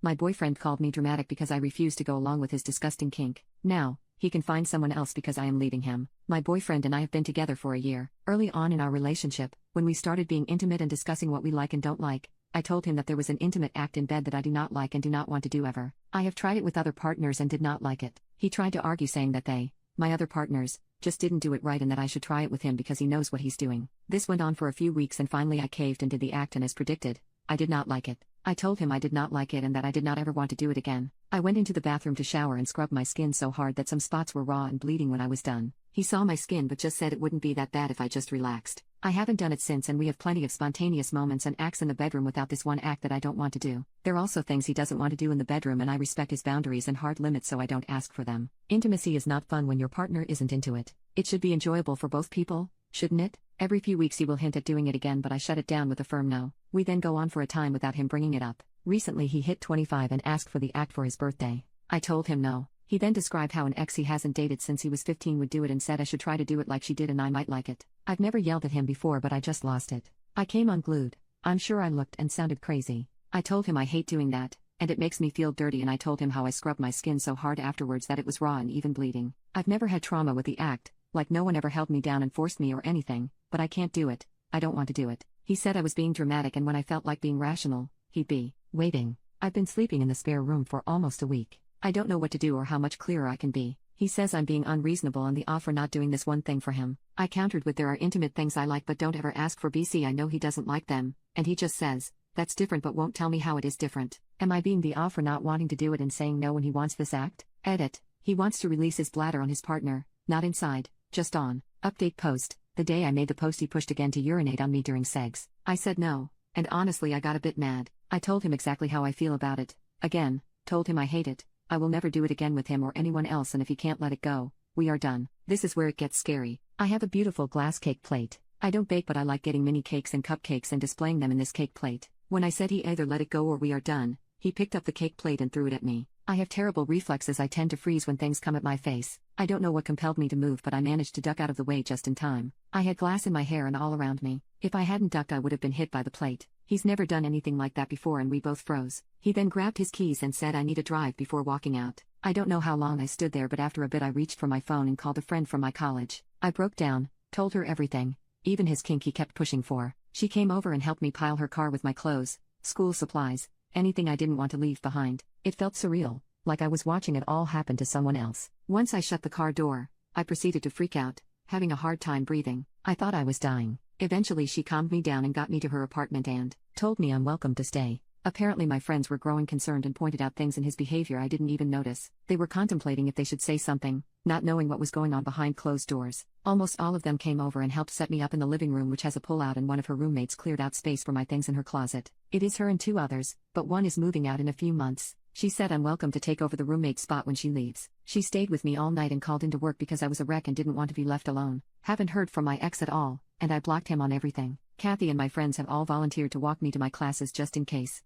My boyfriend called me dramatic because I refused to go along with his disgusting kink. Now, he can find someone else because I am leaving him. My boyfriend and I have been together for a year. Early on in our relationship, when we started being intimate and discussing what we like and don't like, I told him that there was an intimate act in bed that I do not like and do not want to do ever. I have tried it with other partners and did not like it. He tried to argue saying that they, my other partners, just didn't do it right and that I should try it with him because he knows what he's doing. This went on for a few weeks and finally I caved and did the act, and as predicted, I did not like it. I told him I did not like it and that I did not ever want to do it again. I went into the bathroom to shower and scrubbed my skin so hard that some spots were raw and bleeding when I was done. He saw my skin but just said it wouldn't be that bad if I just relaxed. I haven't done it since, and we have plenty of spontaneous moments and acts in the bedroom without this one act that I don't want to do. There are also things he doesn't want to do in the bedroom, and I respect his boundaries and hard limits, so I don't ask for them. Intimacy is not fun when your partner isn't into it. It should be enjoyable for both people, shouldn't it? Every few weeks he will hint at doing it again, but I shut it down with a firm no. We then go on for a time without him bringing it up. Recently he hit 25 and asked for the act for his birthday. I told him no. He then described how an ex he hasn't dated since he was 15 would do it and said I should try to do it like she did and I might like it. I've never yelled at him before, but I just lost it. I came unglued. I'm sure I looked and sounded crazy. I told him I hate doing that, and it makes me feel dirty, and I told him how I scrubbed my skin so hard afterwards that it was raw and even bleeding. I've never had trauma with the act, like no one ever held me down and forced me or anything, but I can't do it. I don't want to do it. He said I was being dramatic, and when I felt like being rational, he'd be waiting. I've been sleeping in the spare room for almost a week. I don't know what to do or how much clearer I can be. He says I'm being unreasonable on the off for not doing this one thing for him. I countered with there are intimate things I like but don't ever ask for. I know he doesn't like them, and he just says, that's different, but won't tell me how it is different. Am I being the off for not wanting to do it and saying no when he wants this act? Edit. He wants to release his bladder on his partner, not inside, just on. Update post. The day I made the post he pushed again to urinate on me during sex. I said no, and honestly I got a bit mad. I told him exactly how I feel about it. Again, told him I hate it. I will never do it again with him or anyone else, and if he can't let it go, we are done. This is where it gets scary. I have a beautiful glass cake plate. I don't bake, but I like getting mini cakes and cupcakes and displaying them in this cake plate. When I said he either let it go or we are done, he picked up the cake plate and threw it at me. I have terrible reflexes. I tend to freeze when things come at my face. I don't know what compelled me to move, but I managed to duck out of the way just in time. I had glass in my hair and all around me. If I hadn't ducked, I would have been hit by the plate. He's never done anything like that before, and we both froze. He then grabbed his keys and said I need a drive before walking out. I don't know how long I stood there, but after a bit I reached for my phone and called a friend from my college. I broke down, told her everything, even his kink he kept pushing for. She came over and helped me pile her car with my clothes, school supplies, anything I didn't want to leave behind. It felt surreal, like I was watching it all happen to someone else. Once I shut the car door, I proceeded to freak out, having a hard time breathing. I thought I was dying. Eventually she calmed me down and got me to her apartment and told me I'm welcome to stay. Apparently my friends were growing concerned and pointed out things in his behavior I didn't even notice. They were contemplating if they should say something, not knowing what was going on behind closed doors. Almost all of them came over and helped set me up in the living room, which has a pull-out, and one of her roommates cleared out space for my things in her closet. It is her and two others, but one is moving out in a few months. She said I'm welcome to take over the roommate spot when she leaves. She stayed with me all night and called into work because I was a wreck and didn't want to be left alone. Haven't heard from my ex at all, and I blocked him on everything. Kathy and my friends have all volunteered to walk me to my classes just in case.